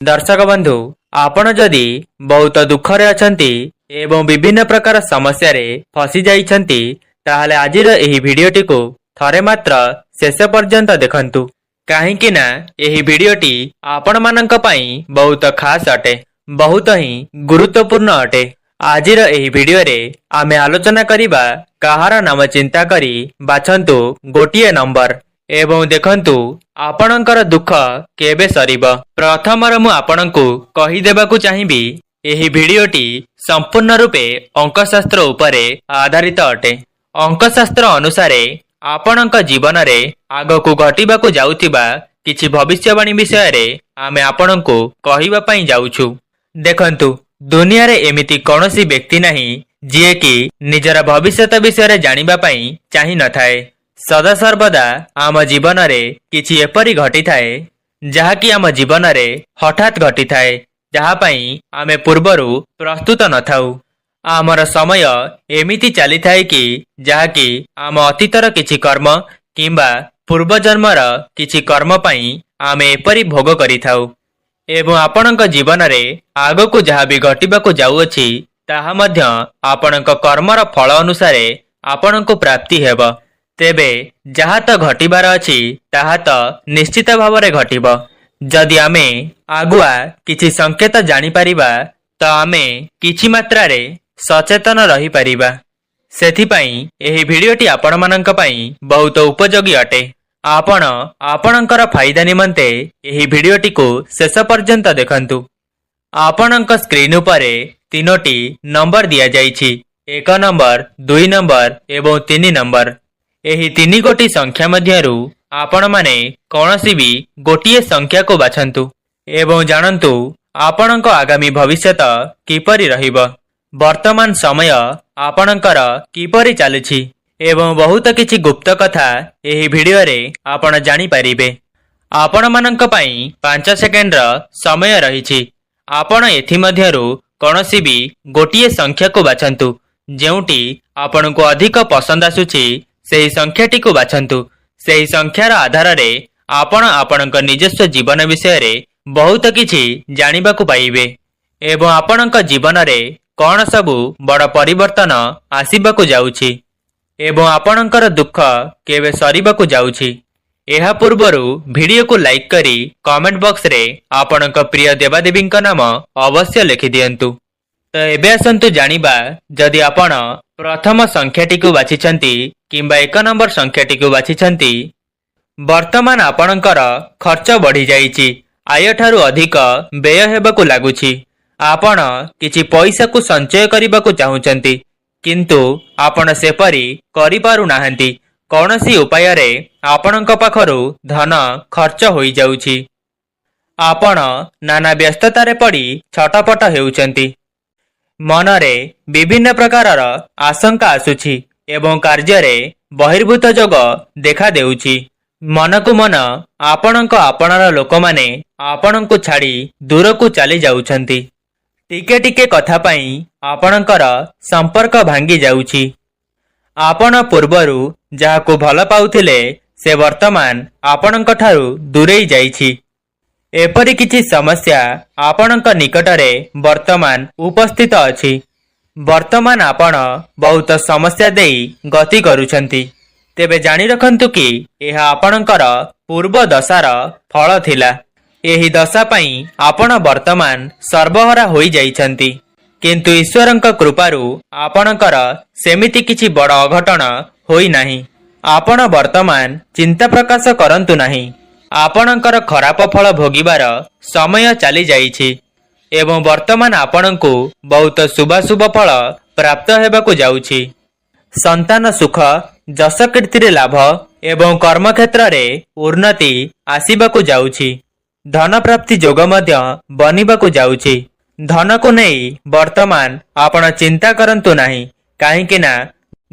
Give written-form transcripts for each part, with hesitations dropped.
दर्शक बंधु आपण जदि बहुत दुखरे अछंती एवं विभिन्न प्रकार समस्या रे फसी जाइछंती ताहले आजिर एही भिडियोटी को थरे मात्र शेष पर्यंत देखंतु काहेकि ना एही भिडियोटी आपण मानक पई बहुत खास अटे बहुत ही गुरुत्वपूर्ण अटे। आजिर एही भिडियो रे आमे आलोचना करिबा कहार नाम चिंता करी बाछंतु गोटिए नंबर एवं देखंतु आपणकर दुख केबे सरीब। प्रथमर मु आपणकु कहि देबाकु चाहिबी एही भिडियोटी संपूर्ण रूपे अंकशास्त्र उपरे आधारित अटे। अंकशास्त्र अनुसारे आपणक जीवन रे आगकु घटिबाकु जाउथिबा किछि भविष्यवाणी विषय रे आमे आपणकु कहिबा पई जाउछु। देखंतु दुनिया रे एमिति कोनोसी व्यक्ति नाही जिए कि निजर भविष्यत विषय रे जानिबा पई चाहि न थाए। सदा सर्वदा आम जीवन रे किछि एपरि घटी थाए जहा कि आम जीवन रे हठात घटी थाए जहा पई आमे पूर्वरु प्रस्तुत न थाउ। आमर समय एमिति चली थाए कि जहा कि आम अतीतर किछि कर्म किंबा पूर्व जन्मर किछि कर्म पई आमे एपरि भोग करि थाउ एवं आपणक जीवन रे आगकु जहा भी घटिबाकु जाउअछि ताहा मध्य आपणक कर्मर फल अनुसारे आपणकु प्राप्ति हेब। तेबे जहा तो घटिबार अछि ताहा तो निश्चित भावरे घटिब। जदि आमे आगुआ किछि संकेत जानि परिबा तो आमे किछि मात्रा रे सचेतन रही परिबा। सेथि पई एही भिडियोटी आपण मानक पई बहुत उपयोगी अटे। आपण आपणकर फायदा निमंते एही भिडियोटी को शेष पर्यंत देखंतु। आपणक स्क्रीन उपरे तीनोटी नंबर दिया जाइछि 1 नंबर 2 नंबर एवं 3 नंबर। एही 3 गोटी संख्या मध्यरु आपण माने कोनोसी भी गोटिए संख्या को बाछंतु एवं जानंतु आपणक आगामी भविष्यत किपरि रहिब। वर्तमान समय आपणकर किपरि चलुछि एवं बहुत किछि गुप्त कथा एही भिडियो रे आपण जानि परिबे। आपण मानक पई 5 सेकेंड समय रहिछि। आपण एथि मध्यरु कोनोसी भी गोटिए संख्या को बाछंतु जेउटी आपणको अधिक पसंद आसुछि सेही संख्याटी को बाछंतु। सेही संख्यार आधार रे आपण आपणक निजस्व जीवन विषय रे बहुत किछि जानिबाकु पाइबे एवं आपणक जीवन रे कोन सबु बड़ परिवर्तन आसीबाकु जाउछि एवं आपणकर दुख केवे सरीबाकु जाउछि। एहा पूर्वरु वीडियो को लाइक करी कमेंट बॉक्स रे आपणक प्रिय देवादेवींक नाम अवश्य लिखि दियंतु। तो एबे आसंतु जानिबा जदि आपण प्रथम संख्याटी को बाछिछंती किंबा 1 नंबर संख्याटी को बाछिछंती वर्तमान आपणकर खर्च बढ़ी जाइछि आय ठारू अधिक व्यय हेबाकु लागुछि। आपण किछि पैसा को संचय करिबाकु चाहुचंती किंतु आपण सेपरि करि पारु नाहंती। कौनसी उपाय रे आपणक पाखरु धन खर्च होई जाउछि। आपण नाना व्यस्तता रे पड़ी छटपट हेउचंती। मनरे विभिन्न प्रकारर आशंका आसुछि एवं कार्य रे बहिर्भूत जोग देखा देउछि। मनकु मन आपणक आपणर लोक माने आपणकु छाड़ी दूर को चली जाउछंती। टिके टिके कथा पई आपणकर संपर्क भांगी जाउछि। आपण पूर्वरु जाहाकु भल पाउथिले से वर्तमान आपणक ठारू दूरेई जाइछि। एपरि किछि समस्या आपणक निकटरे वर्तमान उपस्थित अछि। वर्तमान आपण बहुत समस्या देई गति करूछंती। तेबे जानि रखंतु कि एहा आपणकर पूर्व दशार फल थिला। एही दशा पई आपण वर्तमान सर्वहरा होई जाइछंती किंतु ईश्वरंक कृपारु आपणकर सेमिति किछि बड़ अघटन होई नाही। आपण वर्तमान चिंता प्रकाश करंतु नाही। आपणकर खराब फल भोगिबार समय चली जाइछि एवं वर्तमान आपणकु बहुत शुभ फल प्राप्त हेबाकु जाउछि। संतान सुख जस कीर्ति लाभ एवं कर्म क्षेत्र रे उन्नति आसीबाकु जाउछि। धन प्राप्ति जोग मध्य बनिबाकु जाउछि। धन को नहीं वर्तमान आपण चिंता करंतु नाही काहेकि ना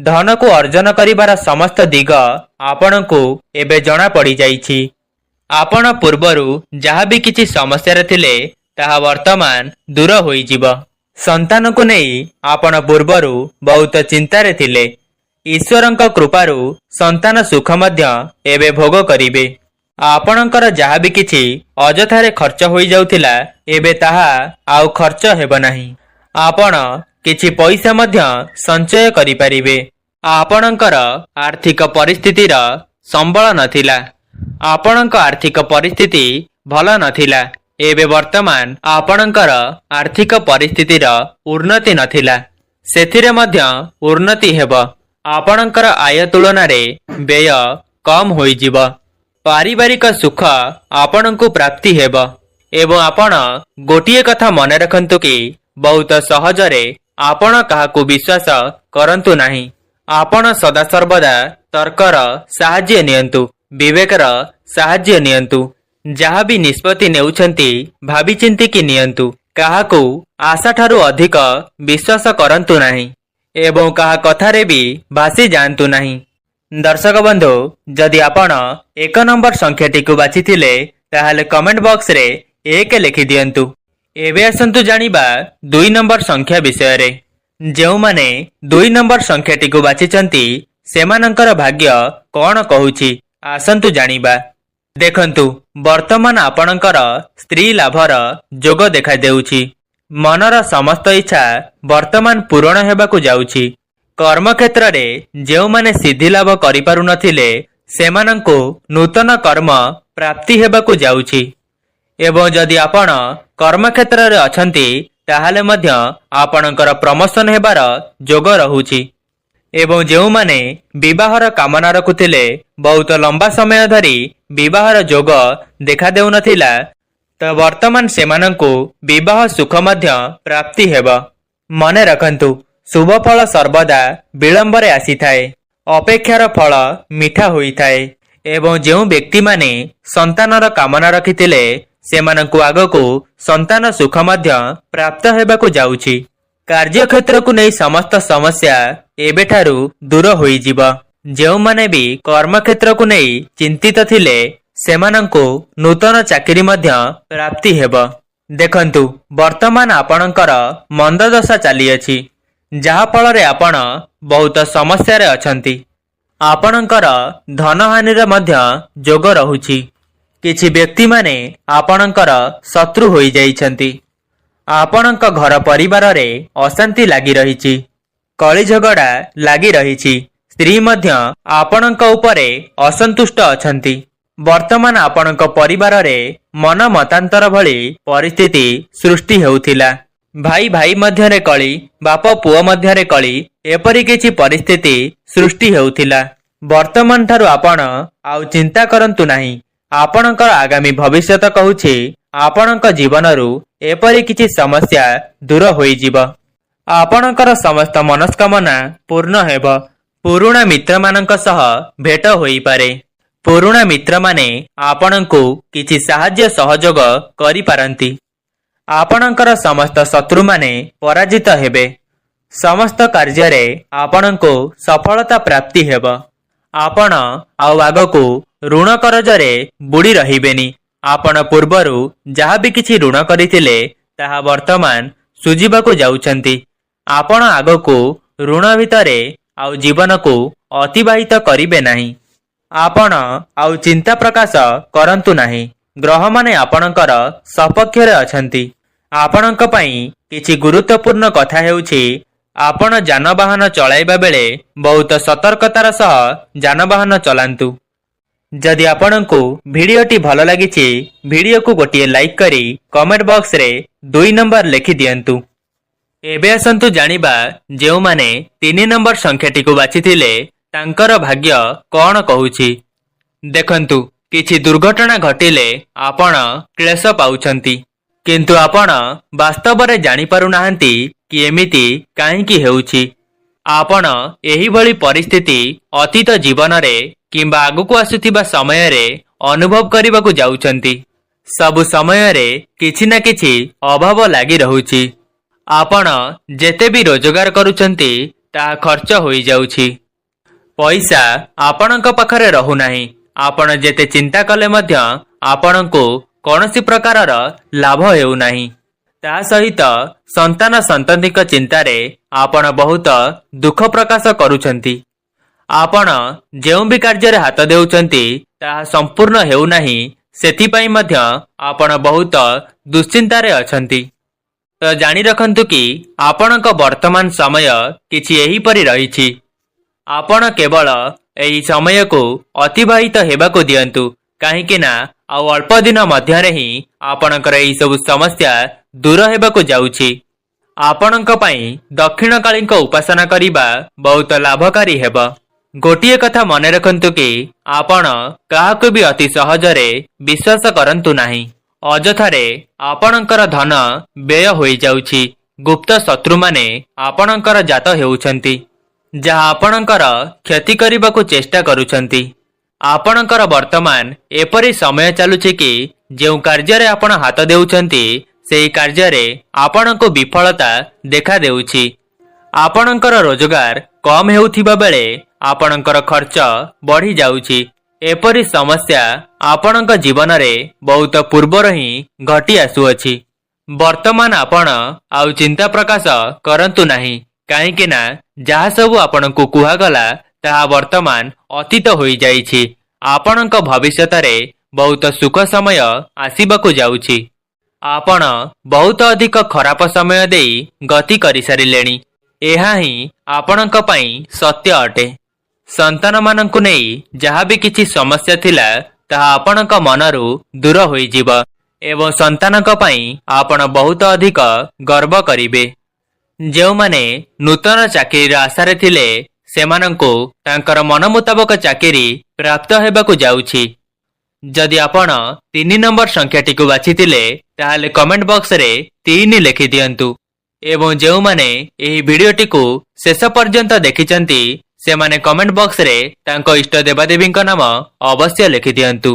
धन को अर्जन करिबार समस्त दिग आपणकु एबे जणा पड़ी जाइछि। आपण पूर्वरु जहा भी किछि समस्या रे थिले ताहा वर्तमान दूर होई जिवो। संतान को नहीं आपण पूर्वरु बहुत चिंता रे थिले। ईश्वरंक कृपारु संतान सुख मध्य एबे भोग करिबे। ଆପଣଙ୍କର ଯାହା ବି କିଛି ଅଯଥାରେ ଖର୍ଚ୍ଚ ହୋଇଯାଉଥିଲା ଏବେ ତାହା ଆଉ ଖର୍ଚ୍ଚ ହେବ ନାହିଁ। ଆପଣ କିଛି ପଇସା ମଧ୍ୟ ସଞ୍ଚୟ କରିପାରିବେ। ଆପଣଙ୍କର ଆର୍ଥିକ ପରିସ୍ଥିତିର ସମ୍ବଳ ନଥିଲା, ଆପଣଙ୍କ ଆର୍ଥିକ ପରିସ୍ଥିତି ଭଲ ନଥିଲା। ଏବେ ବର୍ତ୍ତମାନ ଆପଣଙ୍କର ଆର୍ଥିକ ପରିସ୍ଥିତିର ଉନ୍ନତି ନଥିଲା, ସେଥିରେ ମଧ୍ୟ ଉନ୍ନତି ହେବ। ଆପଣଙ୍କର ଆୟ ତୁଳନାରେ ବ୍ୟୟ କମ୍ ହୋଇଯିବ। ପାରିବାରିକ ସୁଖ ଆପଣଙ୍କୁ ପ୍ରାପ୍ତି ହେବ। ଏବଂ ଆପଣ ଗୋଟିଏ କଥା ମନେ ରଖନ୍ତୁ କି ବହୁତ ସହଜରେ ଆପଣ କାହାକୁ ବିଶ୍ୱାସ କରନ୍ତୁ ନାହିଁ। ଆପଣ ସଦାସର୍ବଦା ତର୍କର ସାହାଯ୍ୟ ନିଅନ୍ତୁ, ବିବେକର ସାହାଯ୍ୟ ନିଅନ୍ତୁ। ଯାହା ବି ନିଷ୍ପତ୍ତି ନେଉଛନ୍ତି ଭାବିଚିନ୍ତିକି ନିଅନ୍ତୁ। କାହାକୁ ଆଶାଠାରୁ ଅଧିକ ବିଶ୍ୱାସ କରନ୍ତୁ ନାହିଁ ଏବଂ କାହା କଥାରେ ବି ଭାସି ଯାଆନ୍ତୁ ନାହିଁ। ଦର୍ଶକ ବନ୍ଧୁ, ଯଦି ଆପଣ 1 ନମ୍ବର ସଂଖ୍ୟାଟିକୁ ବାଛିଥିଲେ ତାହେଲେ କମେଣ୍ଟ ବକ୍ସରେ 1 ଲେଖିଦିଅନ୍ତୁ। ଏବେ ଆସନ୍ତୁ ଜାଣିବା 2 ନମ୍ବର ସଂଖ୍ୟା ବିଷୟରେ। ଯେଉଁମାନେ 2 ନମ୍ବର ସଂଖ୍ୟାଟିକୁ ବାଛିଛନ୍ତି ସେମାନଙ୍କର ଭାଗ୍ୟ କଣ କହୁଛି ଆସନ୍ତୁ ଜାଣିବା। ଦେଖନ୍ତୁ, ବର୍ତ୍ତମାନ ଆପଣଙ୍କର ସ୍ତ୍ରୀ ଲାଭର ଯୋଗ ଦେଖାଦେଉଛି। ମନର ସମସ୍ତ ଇଚ୍ଛା ବର୍ତ୍ତମାନ ପୂରଣ ହେବାକୁ ଯାଉଛି। କର୍ମକ୍ଷେତ୍ରରେ ଯେଉଁମାନେ ସିଦ୍ଧି ଲାଭ କରିପାରୁନଥିଲେ ସେମାନଙ୍କୁ ନୂତନ କର୍ମ ପ୍ରାପ୍ତି ହେବାକୁ ଯାଉଛି। ଏବଂ ଯଦି ଆପଣ କର୍ମକ୍ଷେତ୍ରରେ ଅଛନ୍ତି ତାହେଲେ ମଧ୍ୟ ଆପଣଙ୍କର ପ୍ରମୋଶନ ହେବାର ଯୋଗ ରହୁଛି। ଏବଂ ଯେଉଁମାନେ ବିବାହର କାମନା ରଖୁଥିଲେ, ବହୁତ ଲମ୍ବା ସମୟ ଧରି ବିବାହର ଯୋଗ ଦେଖାଦେଉନଥିଲା, ତ ବର୍ତ୍ତମାନ ସେମାନଙ୍କୁ ବିବାହ ସୁଖ ମଧ୍ୟ ପ୍ରାପ୍ତି ହେବ। ମନେ ରଖନ୍ତୁ, ଶୁଭ ଫଳ ସର୍ବଦା ବିଳମ୍ବରେ ଆସିଥାଏ, ଅପେକ୍ଷାର ଫଳ ମିଠା ହୋଇଥାଏ। ଏବଂ ଯେଉଁ ବ୍ୟକ୍ତିମାନେ ସନ୍ତାନର କାମନା ରଖିଥିଲେ ସେମାନଙ୍କୁ ଆଗକୁ ସନ୍ତାନ ସୁଖ ମଧ୍ୟ ପ୍ରାପ୍ତ ହେବାକୁ ଯାଉଛି। କାର୍ଯ୍ୟକ୍ଷେତ୍ରକୁ ନେଇ ସମସ୍ତ ସମସ୍ୟା ଏବେଠାରୁ ଦୂର ହୋଇଯିବ। ଯେଉଁମାନେ ବି କର୍ମକ୍ଷେତ୍ରକୁ ନେଇ ଚିନ୍ତିତ ଥିଲେ ସେମାନଙ୍କୁ ନୂତନ ଚାକିରି ମଧ୍ୟ ପ୍ରାପ୍ତି ହେବ। ଦେଖନ୍ତୁ, ବର୍ତ୍ତମାନ ଆପଣଙ୍କର ମନ୍ଦ ଦଶା ଚାଲିଅଛି, ଯାହାଫଳରେ ଆପଣ ବହୁତ ସମସ୍ୟାରେ ଅଛନ୍ତି। ଆପଣଙ୍କର ଧନହାନିର ମଧ୍ୟ ଯୋଗ ରହୁଛି। କିଛି ବ୍ୟକ୍ତିମାନେ ଆପଣଙ୍କର ଶତ୍ରୁ ହୋଇଯାଇଛନ୍ତି। ଆପଣଙ୍କ ଘର ପରିବାରରେ ଅଶାନ୍ତି ଲାଗି ରହିଛି, କଳି ଝଗଡ଼ା ଲାଗି ରହିଛି। ସ୍ତ୍ରୀ ମଧ୍ୟ ଆପଣଙ୍କ ଉପରେ ଅସନ୍ତୁଷ୍ଟ ଅଛନ୍ତି। ବର୍ତ୍ତମାନ ଆପଣଙ୍କ ପରିବାରରେ ମନ ମତାନ୍ତର ଭଳି ପରିସ୍ଥିତି ସୃଷ୍ଟି ହେଉଥିଲା। ଭାଇ ଭାଇ ମଧ୍ୟରେ କଳି, ବାପ ପୁଅ ମଧ୍ୟରେ କଳି, ଏପରି କିଛି ପରିସ୍ଥିତି ସୃଷ୍ଟି ହେଉଥିଲା। ବର୍ତ୍ତମାନ ଠାରୁ ଆପଣ ଆଉ ଚିନ୍ତା କରନ୍ତୁ ନାହିଁ। ଆପଣଙ୍କର ଆଗାମୀ ଭବିଷ୍ୟତ କହୁଛି ଆପଣଙ୍କ ଜୀବନରୁ ଏପରି କିଛି ସମସ୍ୟା ଦୂର ହୋଇଯିବ। ଆପଣଙ୍କର ସମସ୍ତ ମନସ୍କାମନା ପୂର୍ଣ୍ଣ ହେବ। ପୁରୁଣା ମିତ୍ରମାନଙ୍କ ସହ ଭେଟ ହୋଇପାରେ। ପୁରୁଣା ମିତ୍ରମାନେ ଆପଣଙ୍କୁ କିଛି ସାହାଯ୍ୟ ସହଯୋଗ କରିପାରନ୍ତି। ଆପଣଙ୍କର ସମସ୍ତ ଶତ୍ରୁମାନେ ପରାଜିତ ହେବେ। ସମସ୍ତ କାର୍ଯ୍ୟରେ ଆପଣଙ୍କୁ ସଫଳତା ପ୍ରାପ୍ତି ହେବ। ଆପଣ ଆଉ ଆଗକୁ ଋଣ କରଜରେ ବୁଡ଼ି ରହିବେନି। ଆପଣ ପୂର୍ବରୁ ଯାହା ବି କିଛି ଋଣ କରିଥିଲେ ତାହା ବର୍ତ୍ତମାନ ସୁଝିବାକୁ ଯାଉଛନ୍ତି। ଆପଣ ଆଗକୁ ଋଣ ଭିତରେ ଆଉ ଜୀବନକୁ ଅତିବାହିତ କରିବେ ନାହିଁ। ଆପଣ ଆଉ ଚିନ୍ତା ପ୍ରକାଶ କରନ୍ତୁ ନାହିଁ। ଗ୍ରହମାନେ ଆପଣଙ୍କର ସପକ୍ଷରେ ଅଛନ୍ତି। ଆପଣଙ୍କ ପାଇଁ କିଛି ଗୁରୁତ୍ୱପୂର୍ଣ୍ଣ କଥା ହେଉଛି, ଆପଣ ଯାନବାହନ ଚଳାଇବା ବେଳେ ବହୁତ ସତର୍କତାର ସହ ଯାନବାହନ ଚଲାନ୍ତୁ। ଯଦି ଆପଣଙ୍କୁ ଭିଡ଼ିଓଟି ଭଲ ଲାଗିଛି, ଭିଡ଼ିଓକୁ ଗୋଟିଏ ଲାଇକ୍ କରି କମେଣ୍ଟ ବକ୍ସରେ 2 ନମ୍ବର ଲେଖିଦିଅନ୍ତୁ। ଏବେ ଆସନ୍ତୁ ଜାଣିବା, ଯେଉଁମାନେ 3 ନମ୍ବର ସଂଖ୍ୟାଟିକୁ ବାଛିଥିଲେ ତାଙ୍କର ଭାଗ୍ୟ କଣ କହୁଛି। ଦେଖନ୍ତୁ, କିଛି ଦୁର୍ଘଟଣା ଘଟିଲେ ଆପଣ କ୍ଲେଶ ପାଉଛନ୍ତି, କିନ୍ତୁ ଆପଣ ବାସ୍ତବରେ ଜାଣିପାରୁନାହାନ୍ତି କି ଏମିତି କାହିଁକି ହେଉଛି। ଆପଣ ଏହିଭଳି ପରିସ୍ଥିତି ଅତୀତ ଜୀବନରେ କିମ୍ବା ଆଗକୁ ଆସୁଥିବା ସମୟରେ ଅନୁଭବ କରିବାକୁ ଯାଉଛନ୍ତି। ସବୁ ସମୟରେ କିଛି ନା କିଛି ଅଭାବ ଲାଗି ରହୁଛି। ଆପଣ ଯେତେ ବି ରୋଜଗାର କରୁଛନ୍ତି ତାହା ଖର୍ଚ୍ଚ ହୋଇଯାଉଛି। ପଇସା ଆପଣଙ୍କ ପାଖରେ ରହୁନାହିଁ। ଆପଣ ଯେତେ ଚିନ୍ତା କଲେ ମଧ୍ୟ ଆପଣଙ୍କୁ କୌଣସି ପ୍ରକାରର ଲାଭ ହେଉନାହିଁ। ତା ସହିତ ସନ୍ତାନ ସନ୍ତତିଙ୍କ ଚିନ୍ତାରେ ଆପଣ ବହୁତ ଦୁଃଖ ପ୍ରକାଶ କରୁଛନ୍ତି। ଆପଣ ଯେଉଁ ବି କାର୍ଯ୍ୟରେ ହାତ ଦେଉଛନ୍ତି ତାହା ସମ୍ପୂର୍ଣ୍ଣ ହେଉନାହିଁ, ସେଥିପାଇଁ ମଧ୍ୟ ଆପଣ ବହୁତ ଦୁଶ୍ଚିନ୍ତାରେ ଅଛନ୍ତି। ତ ଜାଣି ରଖନ୍ତୁ କି ଆପଣଙ୍କ ବର୍ତ୍ତମାନ ସମୟ କିଛି ଏହିପରି ରହିଛି। ଆପଣ କେବଳ ଏହି ସମୟକୁ ଅତିବାହିତ ହେବାକୁ ଦିଅନ୍ତୁ, କାହିଁକି ନା ଆଉ ଅଳ୍ପ ଦିନ ମଧ୍ୟରେ ହିଁ ଆପଣଙ୍କର ଏହି ସବୁ ସମସ୍ୟା ଦୂର ହେବାକୁ ଯାଉଛି। ଆପଣଙ୍କ ପାଇଁ ଦକ୍ଷିଣକାଳୀଙ୍କ ଉପାସନା କରିବା ବହୁତ ଲାଭକାରୀ ହେବ। ଗୋଟିଏ କଥା ମନେ ରଖନ୍ତୁ କି ଆପଣ କାହାକୁ ବି ଅତି ସହଜରେ ବିଶ୍ୱାସ କରନ୍ତୁ ନାହିଁ। ଅଯଥାରେ ଆପଣଙ୍କର ଧନ ବ୍ୟୟ ହୋଇଯାଉଛି। ଗୁପ୍ତ ଶତ୍ରୁମାନେ ଆପଣଙ୍କର ଜାତ ହେଉଛନ୍ତି, ଯାହା ଆପଣଙ୍କର କ୍ଷତି କରିବାକୁ ଚେଷ୍ଟା କରୁଛନ୍ତି। ଆପଣଙ୍କର ବର୍ତ୍ତମାନ ଏପରି ସମୟ ଚାଲୁଛି କି ଯେଉଁ କାର୍ଯ୍ୟରେ ଆପଣ ହାତ ଦେଉଛନ୍ତି ସେହି କାର୍ଯ୍ୟରେ ଆପଣଙ୍କୁ ବିଫଳତା ଦେଖାଦେଉଛି। ଆପଣଙ୍କର ରୋଜଗାର କମ୍ ହେଉଥିବା ବେଳେ ଆପଣଙ୍କର ଖର୍ଚ୍ଚ ବଢ଼ିଯାଉଛି। ଏପରି ସମସ୍ୟା ଆପଣଙ୍କ ଜୀବନରେ ବହୁତ ପୂର୍ବରୁ ହିଁ ଘଟି ଆସୁଅଛି। ବର୍ତ୍ତମାନ ଆପଣ ଆଉ ଚିନ୍ତା ପ୍ରକାଶ କରନ୍ତୁ ନାହିଁ, କାହିଁକି ନା ଯାହା ସବୁ ଆପଣଙ୍କୁ କୁହାଗଲା ତାହା ବର୍ତ୍ତମାନ ଅତୀତ ହୋଇଯାଇଛି। ଆପଣଙ୍କ ଭବିଷ୍ୟତରେ ବହୁତ ସୁଖ ସମୟ ଆସିବାକୁ ଯାଉଛି। ଆପଣ ବହୁତ ଅଧିକ ଖରାପ ସମୟ ଦେଇ ଗତି କରିସାରିଲେଣି। ଏହା ହିଁ ଆପଣଙ୍କ ପାଇଁ ସତ୍ୟ ଅଟେ। ସନ୍ତାନମାନଙ୍କୁ ନେଇ ଯାହା ବି କିଛି ସମସ୍ୟା ଥିଲା ତାହା ଆପଣଙ୍କ ମନରୁ ଦୂର ହୋଇଯିବ ଏବଂ ସନ୍ତାନଙ୍କ ପାଇଁ ଆପଣ ବହୁତ ଅଧିକ ଗର୍ବ କରିବେ। ଯେଉଁମାନେ ନୂତନ ଚାକିରିର ଆଶାରେ ଥିଲେ ସେମାନଙ୍କୁ ତାଙ୍କର ମନ ମୁତାବକ ଚାକିରି ପ୍ରାପ୍ତ ହେବାକୁ ଯାଉଛି। ଯଦି ଆପଣ 3 ନମ୍ବର ସଂଖ୍ୟାଟିକୁ ବାଛିଥିଲେ ତାହେଲେ କମେଣ୍ଟ ବକ୍ସରେ 3 ଲେଖିଦିଅନ୍ତୁ ଏବଂ ଯେଉଁମାନେ ଏହି ଭିଡିଓଟିକୁ ଶେଷ ପର୍ଯ୍ୟନ୍ତ ଦେଖିଛନ୍ତି ସେମାନେ କମେଣ୍ଟ ବକ୍ସରେ ତାଙ୍କ ଇଷ୍ଟ ଦେବାଦେବୀଙ୍କ ନାମ ଅବଶ୍ୟ ଲେଖିଦିଅନ୍ତୁ।